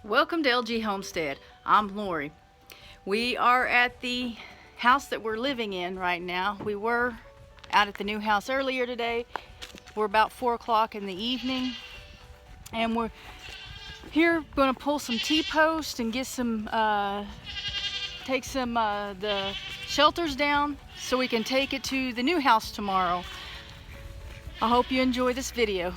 Welcome to LG Homestead. I'm Lori. We are at the house that we're living in right now. We were out at the new house earlier today. We're about 4 o'clock in the evening, and we're here going to pull some T-posts and get some, take some the shelters down so we can take it to the new house tomorrow. I hope you enjoy this video.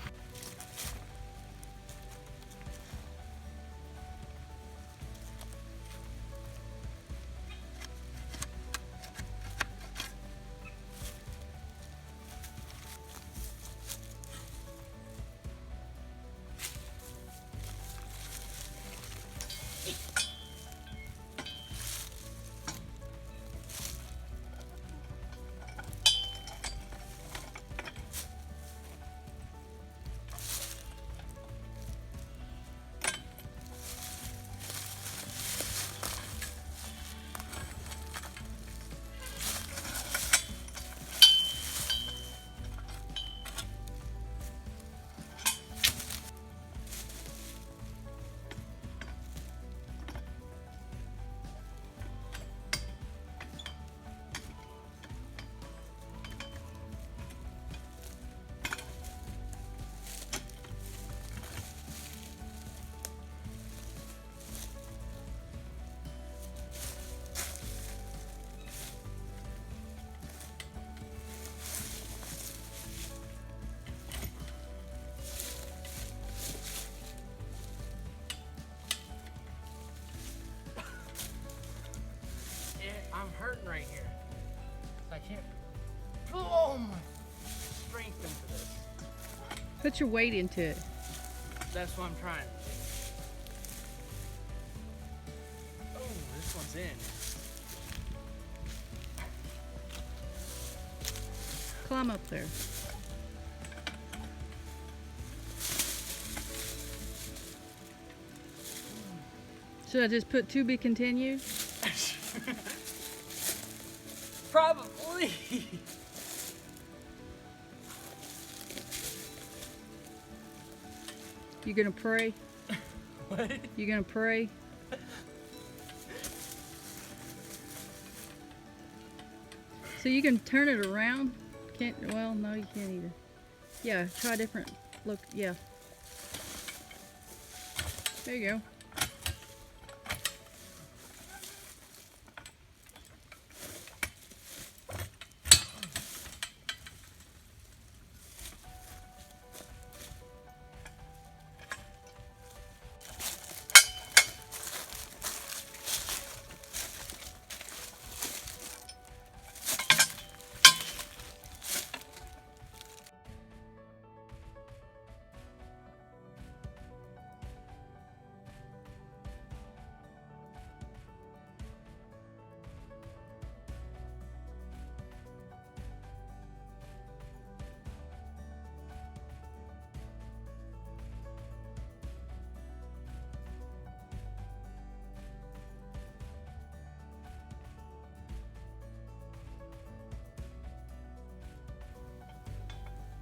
I'm hurting right here. I can't. Oh my strength into this. Put your weight into it. That's what I'm trying. Oh, this one's in. Climb up there. Should I just put to be continued? Probably. You gonna pray? What? You gonna pray? So you can turn it around? Can't, well, no, you can't either. Yeah, try different, look, yeah. There you go.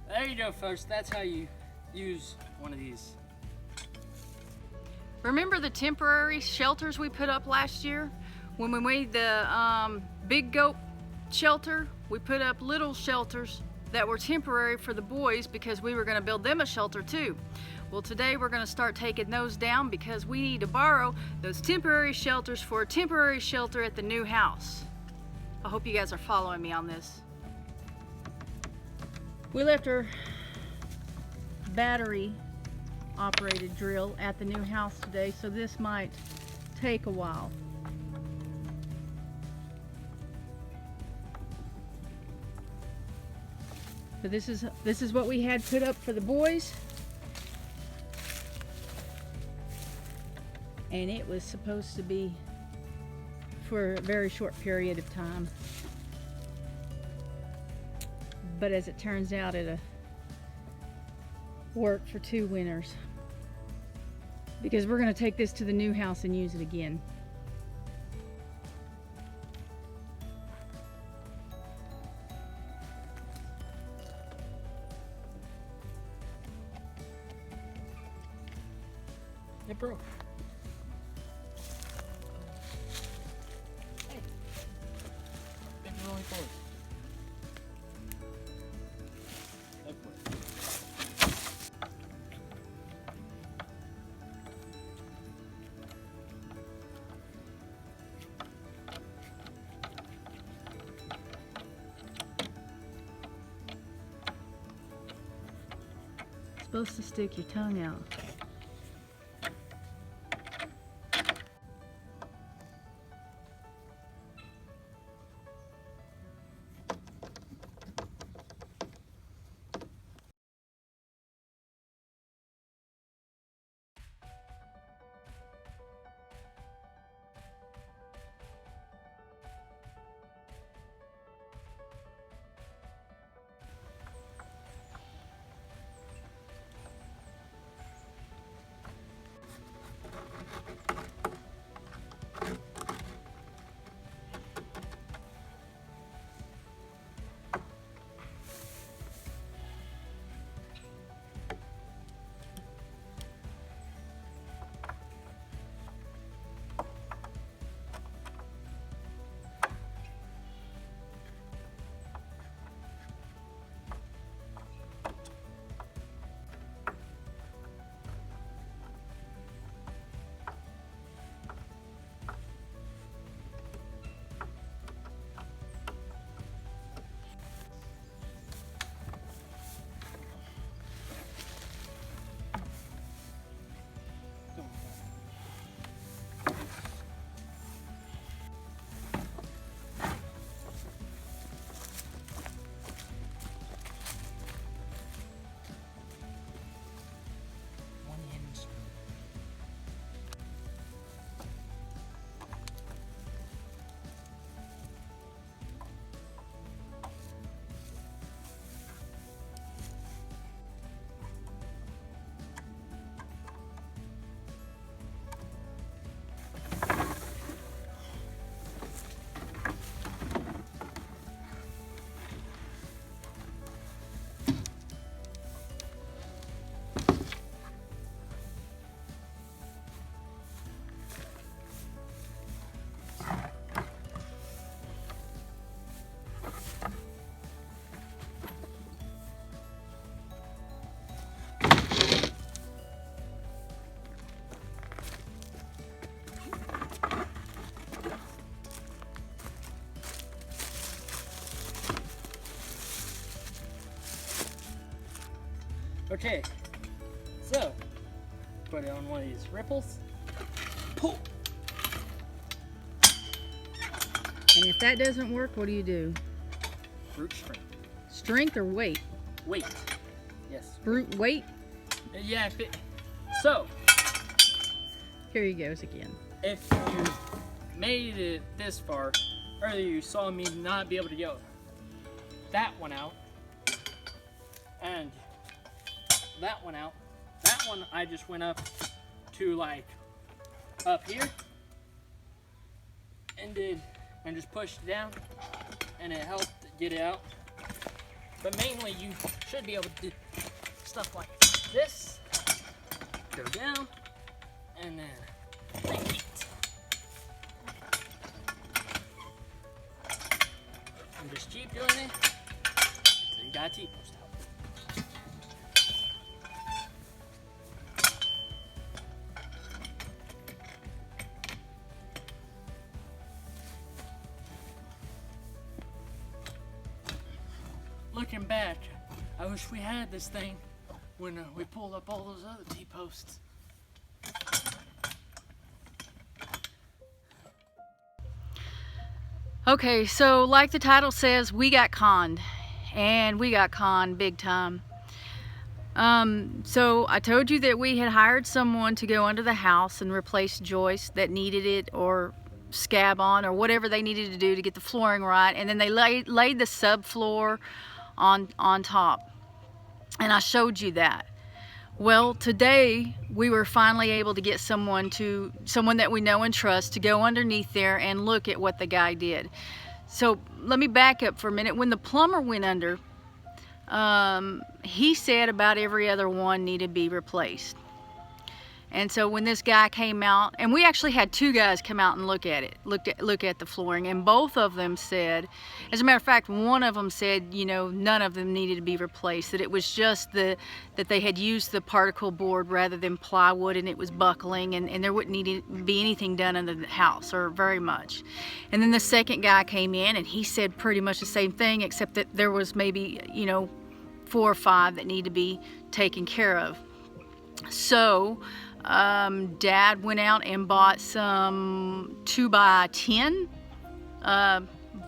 There you go, folks. That's how you use one of these. Remember the temporary shelters we put up last year? When we made the big goat shelter, we put up little shelters that were temporary for the boys because we were going to build them a shelter too. Well, today we're going to start taking those down because we need to borrow those temporary shelters for a temporary shelter at the new house. I hope you guys are following me on this. We left our battery operated drill at the new house today, so this might take a while. But this is what we had put up for the boys. And it was supposed to be for a very short period of time. But as it turns out, it'll work for 2 winters. Because we're going to take this to the new house and use it again. It broke. really close. Hopefully. Supposed to stick your tongue out. Okay, so put it on one of these ripples. Pull. And if that doesn't work, what do you do? Brute strength. Strength or weight? Weight. Yes. Brute weight? Yeah. If it, so. Here he goes again. If you made it this far, earlier you saw me not be able to go that one out, and that one out. That one I just went up to like up here and just pushed it down, and it helped get it out. But mainly you should be able to do stuff like this, go down, and then repeat. And just keep doing it until you got a T-post out. Looking back, I wish we had this thing when we pulled up all those other T-posts. Okay, so like the title says, we got conned, and we got conned big time. So I told you that we had hired someone to go under the house and replace joists that needed it, or scab on, or whatever they needed to do to get the flooring right, and then they laid the subfloor on top, and I showed you that. Well, today we were finally able to get someone that we know and trust to go underneath there and look at what the guy did. So let me back up for a minute. When the plumber went under, he said about every other one needed to be replaced. And so when this guy came out, and we actually had two guys come out and look at it, look at the flooring, and both of them said, as a matter of fact, one of them said, you know, none of them needed to be replaced, that it was just that they had used the particle board rather than plywood, and it was buckling, and there wouldn't need to be anything done under the house, or very much. And then the second guy came in, and he said pretty much the same thing, except that there was maybe, you know, 4 or 5 that need to be taken care of. So Dad went out and bought some 2x10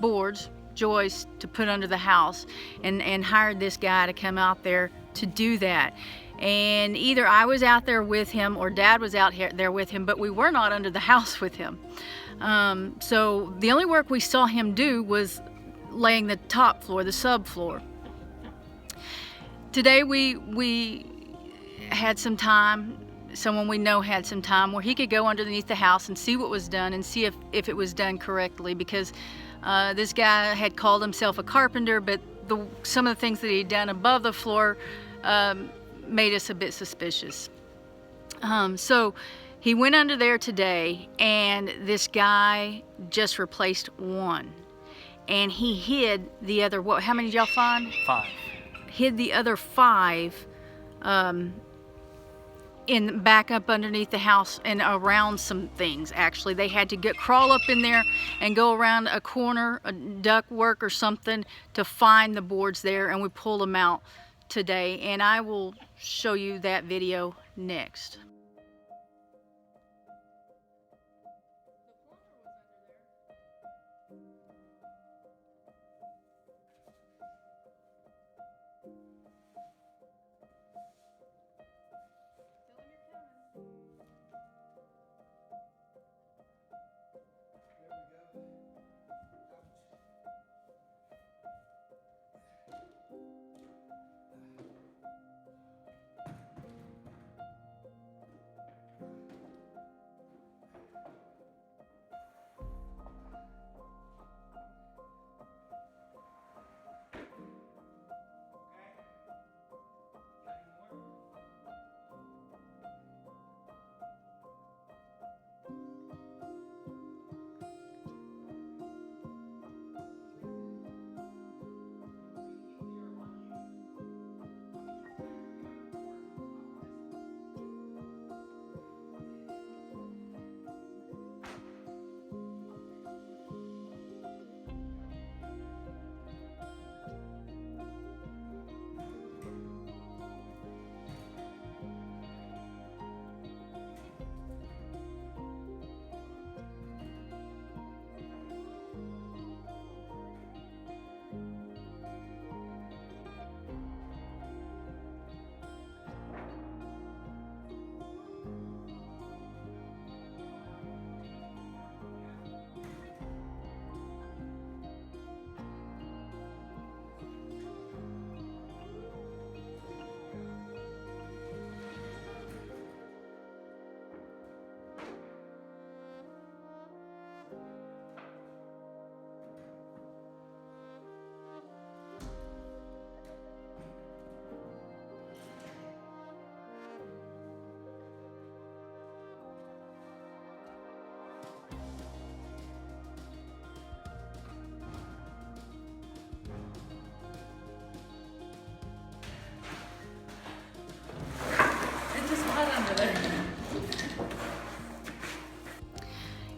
boards, joists, to put under the house, and hired this guy to come out there to do that. And either I was out there with him or Dad was out there with him, but we were not under the house with him. So the only work we saw him do was laying the top floor, the subfloor. Today we had some time, someone we know had some time where he could go underneath the house and see what was done and see if it was done correctly, because this guy had called himself a carpenter, but some of the things that he'd done above the floor made us a bit suspicious. So he went under there today, and this guy just replaced one, and he hid the other, how many did y'all find? 5. Hid the other 5 back up underneath the house and around some things. Actually, they had to crawl up in there and go around a corner, a ductwork or something, to find the boards there, and we pulled them out today, and I will show you that video next.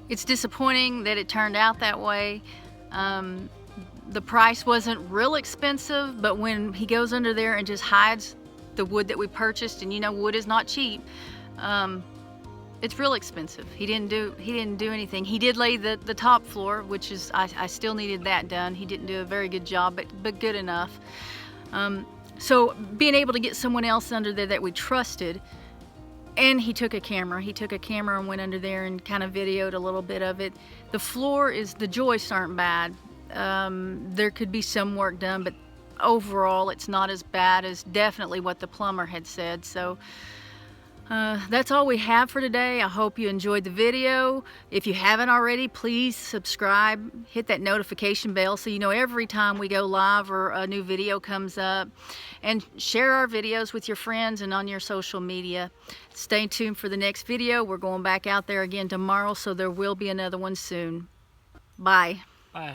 It's disappointing that it turned out that way. The price wasn't real expensive, but when he goes under there and just hides the wood that we purchased, and you know wood is not cheap, it's real expensive. He didn't do anything. He did lay the top floor, which is I still needed that done. He didn't do a very good job, but good enough. So being able to get someone else under there that we trusted. And he took a camera and went under there and kind of videoed a little bit of it. The floor the joists aren't bad. There could be some work done, but overall it's not as bad as definitely what the plumber had said. So That's all we have for today. I hope you enjoyed the video. If you haven't already, please subscribe, hit that notification bell so you know every time we go live or a new video comes up, and share our videos with your friends and on your social media. Stay tuned for the next video. We're going back out there again tomorrow, so there will be another one soon. Bye.